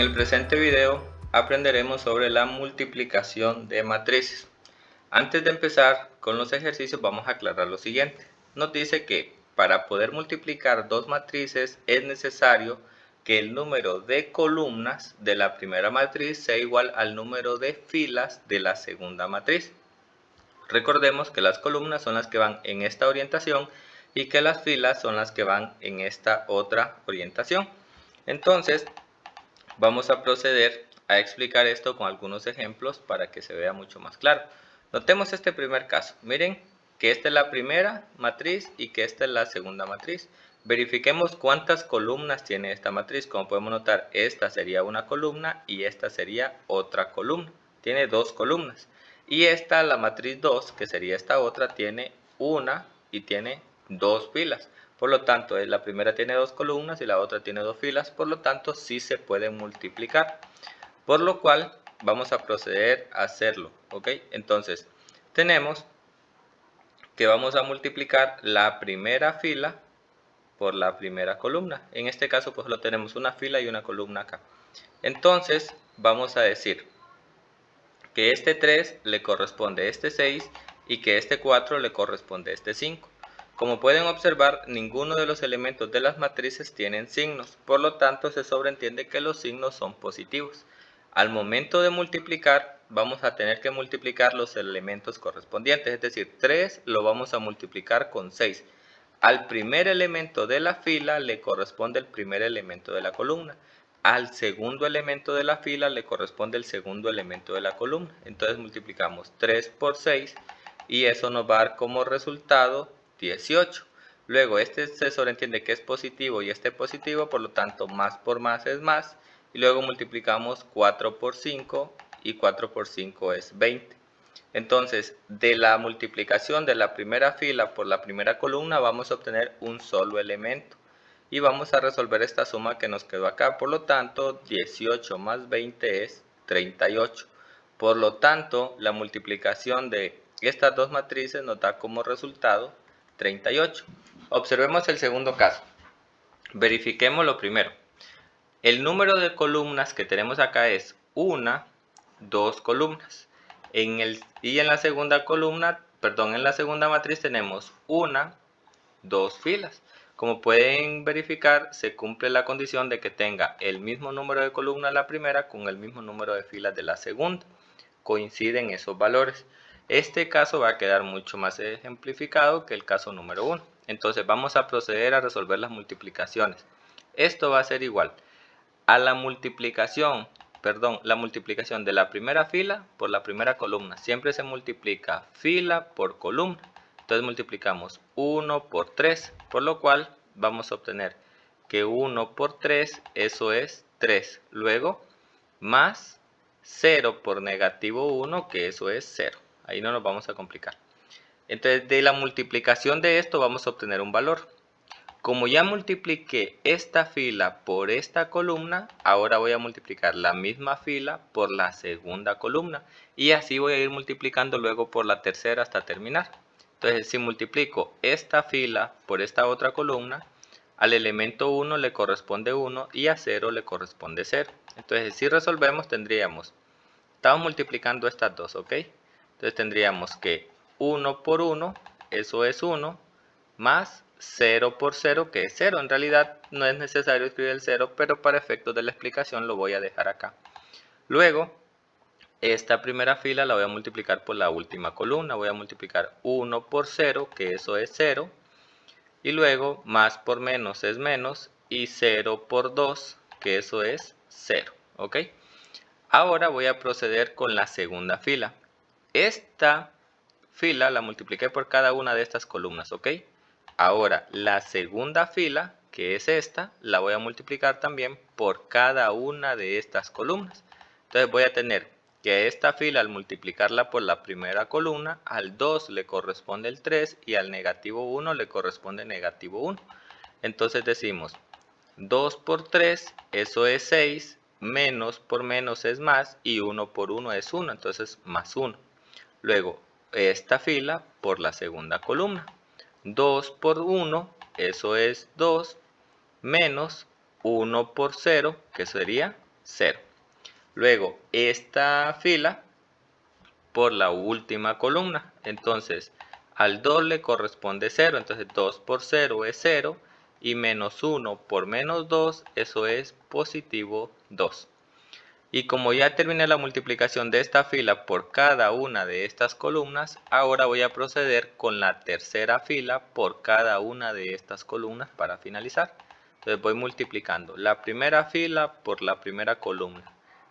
En el presente video aprenderemos sobre la multiplicación de matrices. Antes de empezar con los ejercicios vamos a aclarar lo siguiente. Nos dice que para poder multiplicar dos matrices es necesario que el número de columnas de la primera matriz sea igual al número de filas de la segunda matriz. Recordemos que las columnas son las que van en esta orientación y que las filas son las que van en esta otra orientación. Entonces, vamos a proceder a explicar esto con algunos ejemplos para que se vea mucho más claro. Notemos este primer caso. Miren que esta es la primera matriz y que esta es la segunda matriz. Verifiquemos cuántas columnas tiene esta matriz. Como podemos notar, esta sería una columna y esta sería otra columna. Tiene dos columnas. Y esta, la matriz 2, que sería esta otra, tiene una y tiene dos filas. Por lo tanto, la primera tiene dos columnas y la otra tiene dos filas. Por lo tanto, sí se pueden multiplicar. Por lo cual, vamos a proceder a hacerlo. ¿Ok? Entonces, tenemos que vamos a multiplicar la primera fila por la primera columna. En este caso, pues lo tenemos una fila y una columna acá. Entonces, vamos a decir que este 3 le corresponde a este 6 y que este 4 le corresponde a este 5. Como pueden observar, ninguno de los elementos de las matrices tienen signos, por lo tanto se sobreentiende que los signos son positivos. Al momento de multiplicar, vamos a tener que multiplicar los elementos correspondientes, es decir, 3 lo vamos a multiplicar con 6. Al primer elemento de la fila le corresponde el primer elemento de la columna. Al segundo elemento de la fila le corresponde el segundo elemento de la columna. Entonces multiplicamos 3 por 6 y eso nos va a dar como resultado 18. Luego este se sobreentiende que es positivo y este positivo, por lo tanto más por más es más. Y luego multiplicamos 4 por 5 y 4 por 5 es 20. Entonces, de la multiplicación de la primera fila por la primera columna vamos a obtener un solo elemento. Y vamos a resolver esta suma que nos quedó acá. Por lo tanto, 18 más 20 es 38. Por lo tanto, la multiplicación de estas dos matrices nos da como resultado 38. Observemos el segundo caso. Verifiquemos lo primero. El número de columnas que tenemos acá es 1, 2 columnas. Y en la segunda columna, perdón, en la segunda matriz tenemos 1, 2 filas. Como pueden verificar, se cumple la condición de que tenga el mismo número de columnas la primera con el mismo número de filas de la segunda. Coinciden esos valores. Este caso va a quedar mucho más ejemplificado que el caso número 1. Entonces vamos a proceder a resolver las multiplicaciones. Esto va a ser igual a la multiplicación de la primera fila por la primera columna. Siempre se multiplica fila por columna. Entonces multiplicamos 1 por 3, por lo cual vamos a obtener que 1 por 3, eso es 3. Luego, más 0 por negativo 1, que eso es 0. Ahí no nos vamos a complicar. Entonces, de la multiplicación de esto vamos a obtener un valor. Como ya multipliqué esta fila por esta columna, ahora voy a multiplicar la misma fila por la segunda columna. Y así voy a ir multiplicando luego por la tercera hasta terminar. Entonces, si multiplico esta fila por esta otra columna, al elemento 1 le corresponde 1 y a 0 le corresponde 0. Entonces, si resolvemos, estamos multiplicando estas dos, ¿ok? Entonces tendríamos que 1 por 1, eso es 1, más 0 por 0, que es 0. En realidad no es necesario escribir el 0, pero para efectos de la explicación lo voy a dejar acá. Luego, esta primera fila la voy a multiplicar por la última columna. Voy a multiplicar 1 por 0, que eso es 0. Y luego, más por menos es menos. Y 0 por 2, que eso es 0. ¿Ok? Ahora voy a proceder con la segunda fila. Esta fila la multipliqué por cada una de estas columnas, ¿ok? Ahora, la segunda fila, que es esta, la voy a multiplicar también por cada una de estas columnas. Entonces voy a tener que a esta fila, al multiplicarla por la primera columna, al 2 le corresponde el 3 y al negativo 1 le corresponde negativo 1. Entonces decimos 2 por 3, eso es 6, menos por menos es más y 1 por 1 es 1, entonces más 1. Luego, esta fila por la segunda columna. 2 por 1, eso es 2, menos 1 por 0, que sería 0. Luego esta fila por la última columna. Entonces al 2 le corresponde 0. Entonces 2 por 0 es 0. Y menos 1 por menos 2, eso es positivo 2. Y como ya terminé la multiplicación de esta fila por cada una de estas columnas, ahora voy a proceder con la tercera fila por cada una de estas columnas para finalizar. Entonces voy multiplicando la primera fila por la primera columna.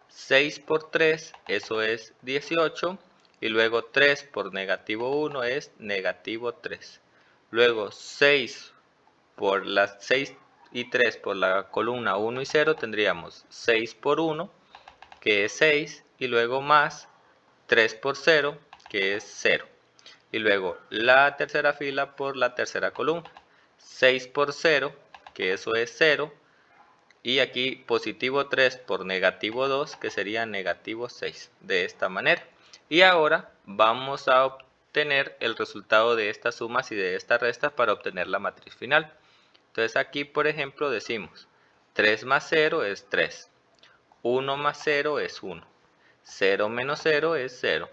6 por 3, eso es 18. Y luego 3 por negativo 1 es negativo 3. Luego 6 por las 6 y 3 por la columna 1 y 0 tendríamos 6 por 1, que es 6, y luego más 3 por 0, que es 0. Y luego la tercera fila por la tercera columna. 6 por 0, que eso es 0. Y aquí positivo 3 por negativo 2, que sería negativo 6. De esta manera. Y ahora vamos a obtener el resultado de estas sumas y de estas restas para obtener la matriz final. Entonces aquí, por ejemplo, decimos 3 más 0 es 3. 1 más 0 es 1. 0 menos 0 es 0.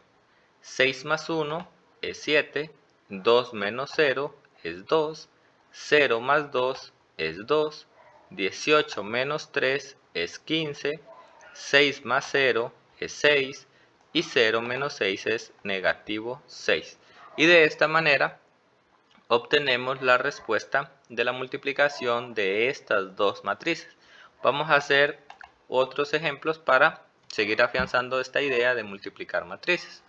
6 más 1 es 7. 2 menos 0 es 2. 0 más 2 es 2. 18 menos 3 es 15. 6 más 0 es 6. Y 0 menos 6 es negativo 6. Y de esta manera obtenemos la respuesta de la multiplicación de estas dos matrices. Vamos a hacer otros ejemplos para seguir afianzando esta idea de multiplicar matrices.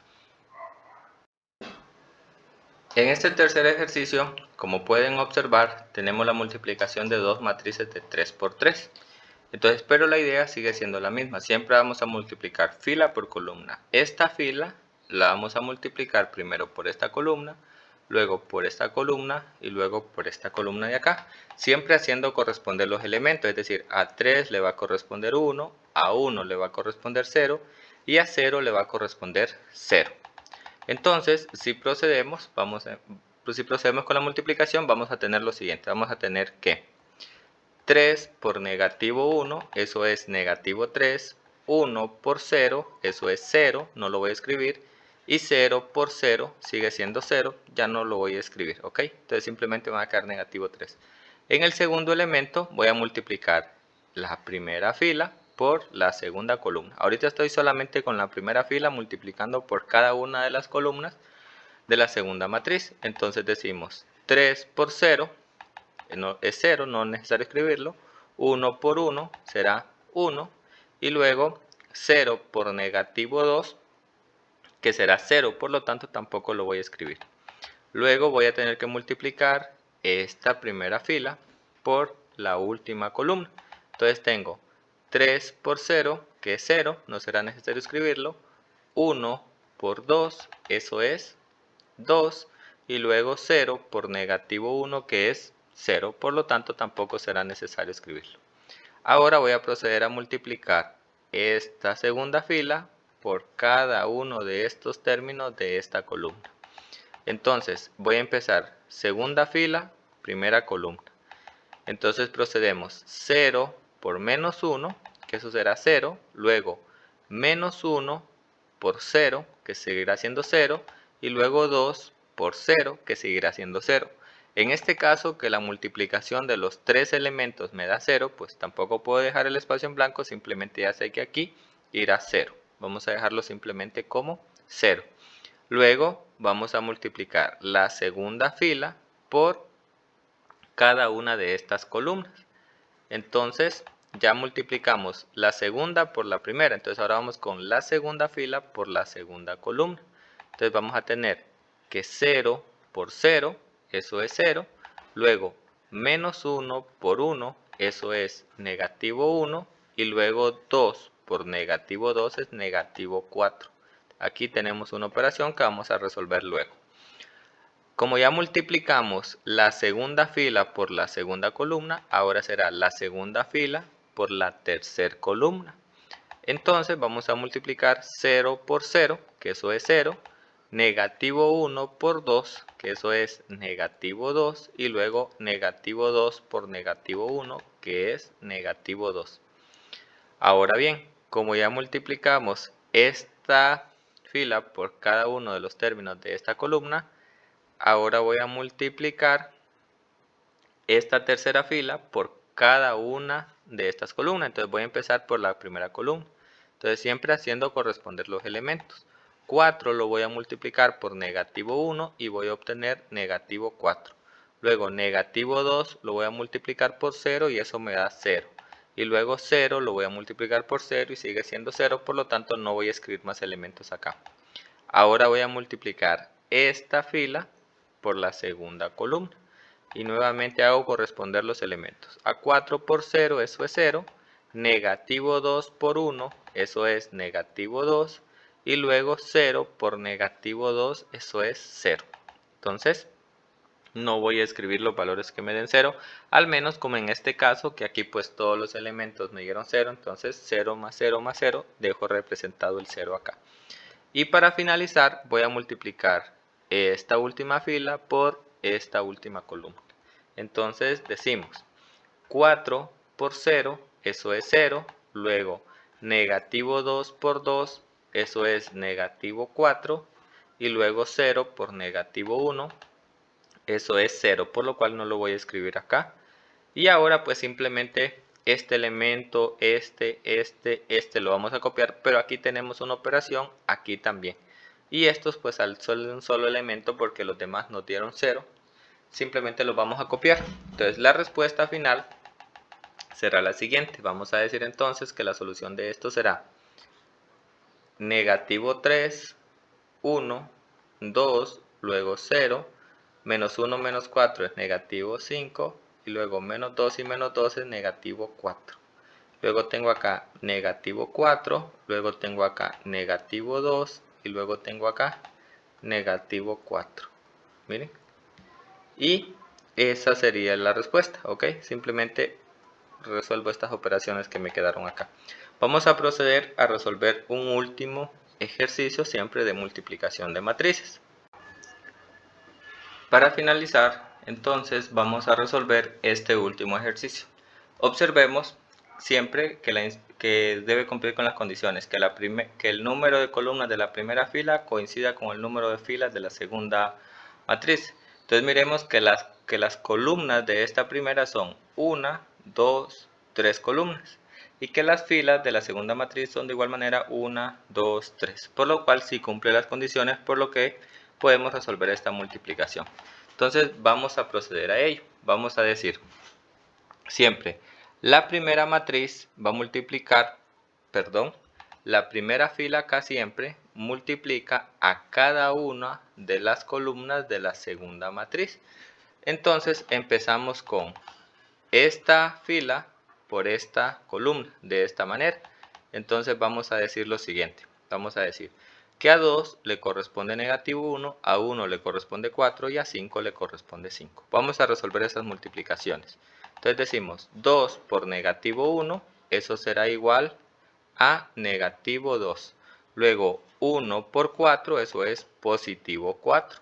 En este tercer ejercicio, como pueden observar, tenemos la multiplicación de dos matrices de 3 por 3. Entonces, pero la idea sigue siendo la misma. Siempre vamos a multiplicar fila por columna. Esta fila la vamos a multiplicar primero por esta columna, luego por esta columna y luego por esta columna de acá. Siempre haciendo corresponder los elementos, es decir, a 3 le va a corresponder 1, a 1 le va a corresponder 0 y a 0 le va a corresponder 0. Entonces, si procedemos con la multiplicación, vamos a tener lo siguiente. Vamos a tener que 3 por negativo 1, eso es negativo 3. 1 por 0, eso es 0, no lo voy a escribir. Y 0 por 0 sigue siendo 0, ya no lo voy a escribir, ¿ok? Entonces simplemente va a quedar negativo 3. En el segundo elemento voy a multiplicar la primera fila por la segunda columna. Ahorita estoy solamente con la primera fila multiplicando por cada una de las columnas de la segunda matriz. Entonces decimos 3 por 0 es 0, no es necesario escribirlo. 1 por 1 será 1. Y luego 0 por negativo 2, que será 0, por lo tanto tampoco lo voy a escribir. Luego voy a tener que multiplicar esta primera fila por la última columna. Entonces tengo 3 por 0, que es 0, no será necesario escribirlo. 1 por 2, eso es 2. Y luego 0 por negativo 1, que es 0, por lo tanto tampoco será necesario escribirlo. Ahora voy a proceder a multiplicar esta segunda fila por cada uno de estos términos de esta columna. Entonces voy a empezar segunda fila, primera columna. Entonces procedemos 0 por menos 1, que eso será 0. Luego menos 1 por 0, que seguirá siendo 0. Y luego 2 por 0, que seguirá siendo 0. En este caso, que la multiplicación de los tres elementos me da 0, pues tampoco puedo dejar el espacio en blanco, simplemente ya sé que aquí irá 0. Vamos a dejarlo simplemente como 0. Luego vamos a multiplicar la segunda fila por cada una de estas columnas. Entonces ya multiplicamos la segunda por la primera. Entonces ahora vamos con la segunda fila por la segunda columna. Entonces vamos a tener que 0 por 0, eso es 0. Luego menos 1 por 1, eso es negativo 1. Y luego 2 por negativo 2 es negativo 4. Aquí tenemos una operación que vamos a resolver luego. Como ya multiplicamos la segunda fila por la segunda columna, ahora será la segunda fila por la tercera columna. Entonces vamos a multiplicar 0 por 0, que eso es 0, negativo 1 por 2, que eso es negativo 2, y luego negativo 2 por negativo 1, que es negativo 2. Ahora bien, como ya multiplicamos esta fila por cada uno de los términos de esta columna, ahora voy a multiplicar esta tercera fila por cada una de estas columnas. Entonces voy a empezar por la primera columna. Entonces siempre haciendo corresponder los elementos. 4 lo voy a multiplicar por negativo 1 y voy a obtener negativo 4. Luego negativo 2 lo voy a multiplicar por 0 y eso me da 0. Y luego 0 lo voy a multiplicar por 0 y sigue siendo 0, por lo tanto no voy a escribir más elementos acá. Ahora voy a multiplicar esta fila por la segunda columna. Y nuevamente hago corresponder los elementos. A 4 por 0, eso es 0. Negativo 2 por 1, eso es negativo 2. Y luego 0 por negativo 2, eso es 0. Entonces, no voy a escribir los valores que me den 0, al menos como en este caso, que aquí pues todos los elementos me dieron 0, entonces 0 más 0 más 0, dejo representado el 0 acá. Y para finalizar voy a multiplicar esta última fila por esta última columna. Entonces decimos 4 por 0, eso es 0. Luego negativo 2 por 2, eso es negativo 4. Y luego 0 por negativo 1, eso es 0, por lo cual no lo voy a escribir acá. Y ahora pues simplemente este elemento, este lo vamos a copiar, pero aquí tenemos una operación, aquí también. Y estos pues al ser un solo elemento, porque los demás nos dieron 0, simplemente los vamos a copiar. Entonces la respuesta final será la siguiente. Vamos a decir entonces que la solución de esto será negativo 3, 1, 2, luego 0, menos 1 menos 4 es negativo 5, y luego menos 2 y menos 2 es negativo 4. Luego tengo acá negativo 4, luego tengo acá negativo 2, y luego tengo acá negativo 4. Miren. Y esa sería la respuesta, ¿ok? Simplemente resuelvo estas operaciones que me quedaron acá. Vamos a proceder a resolver un último ejercicio siempre de multiplicación de matrices. Para finalizar, entonces vamos a resolver este último ejercicio. Observemos siempre que debe cumplir con las condiciones, que el número de columnas de la primera fila coincida con el número de filas de la segunda matriz. Entonces miremos que las columnas de esta primera son 1, 2, 3 columnas. Y que las filas de la segunda matriz son de igual manera 1, 2, 3. Por lo cual sí cumple las condiciones, por lo que podemos resolver esta multiplicación. Entonces vamos a proceder a ello. Vamos a decir siempre, la primera matriz va a multiplicar, la primera fila acá siempre multiplica a cada una de las columnas de la segunda matriz. Entonces empezamos con esta fila por esta columna, de esta manera. Entonces vamos a decir lo siguiente, vamos a decir que a 2 le corresponde negativo 1, a 1 le corresponde 4 y a 5 le corresponde 5. Vamos a resolver esas multiplicaciones. Entonces decimos 2 por negativo 1, eso será igual a negativo 2. Luego 1 por 4, eso es positivo 4.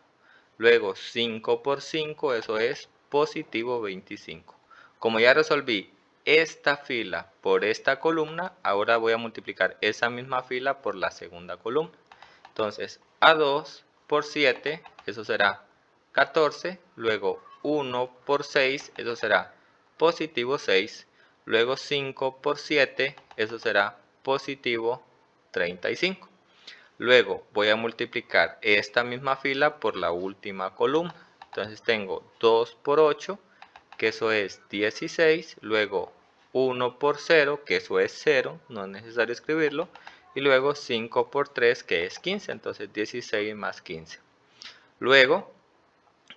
Luego 5 por 5, eso es positivo 25. Como ya resolví esta fila por esta columna, ahora voy a multiplicar esa misma fila por la segunda columna. Entonces, A2 por 7, eso será 14. Luego 1 por 6, eso será positivo 6. Luego 5 por 7, eso será positivo 35. Luego voy a multiplicar esta misma fila por la última columna. Entonces tengo 2 por 8, que eso es 16. Luego 1 por 0, que eso es 0, no es necesario escribirlo. Y luego 5 por 3, que es 15, entonces 16 más 15. Luego,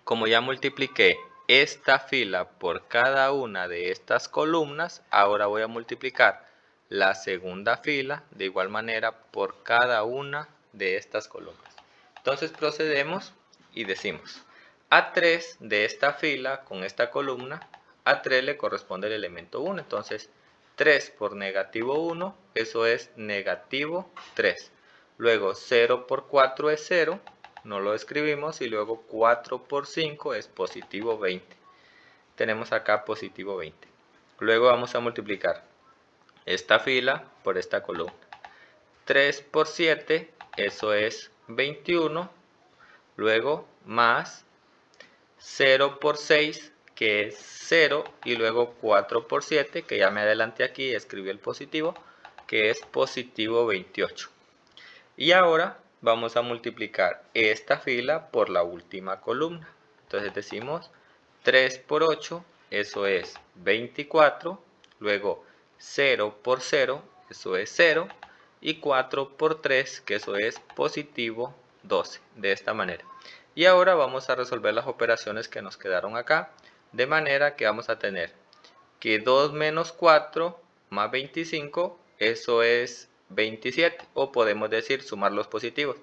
como ya multipliqué esta fila por cada una de estas columnas, ahora voy a multiplicar la segunda fila de igual manera por cada una de estas columnas. Entonces procedemos y decimos a 3 de esta fila con esta columna, a 3 le corresponde el elemento 1, entonces 3 por negativo 1, eso es negativo 3. Luego 0 por 4 es 0, no lo escribimos, y luego 4 por 5 es positivo 20. Tenemos acá positivo 20. Luego vamos a multiplicar esta fila por esta columna. 3 por 7, eso es 21, luego más 0 por 6, que es 0, y luego 4 por 7, que ya me adelanté aquí y escribí el positivo, que es positivo 28. Y ahora vamos a multiplicar esta fila por la última columna. Entonces decimos 3 por 8, eso es 24, luego 0 por 0, eso es 0, y 4 por 3, que eso es positivo 12, de esta manera. Y ahora vamos a resolver las operaciones que nos quedaron acá, de manera que vamos a tener que 2 menos 4 más 25, eso es 27, o podemos decir sumar los positivos.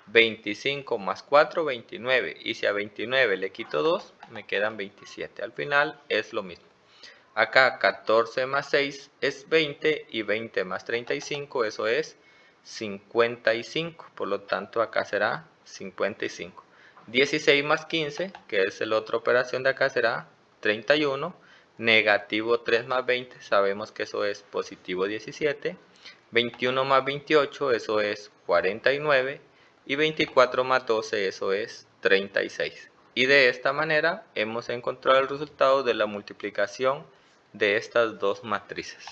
25 más 4, 29, y si a 29 le quito 2, me quedan 27. Al final es lo mismo. Acá 14 más 6 es 20, y 20 más 35, eso es 55. Por lo tanto, acá será 55. 16 más 15, que es la otra operación de acá, será 31. Negativo 3 más 20, sabemos que eso es positivo 17. 21 más 28, eso es 49. Y 24 más 12, eso es 36. Y de esta manera hemos encontrado el resultado de la multiplicación de estas dos matrices.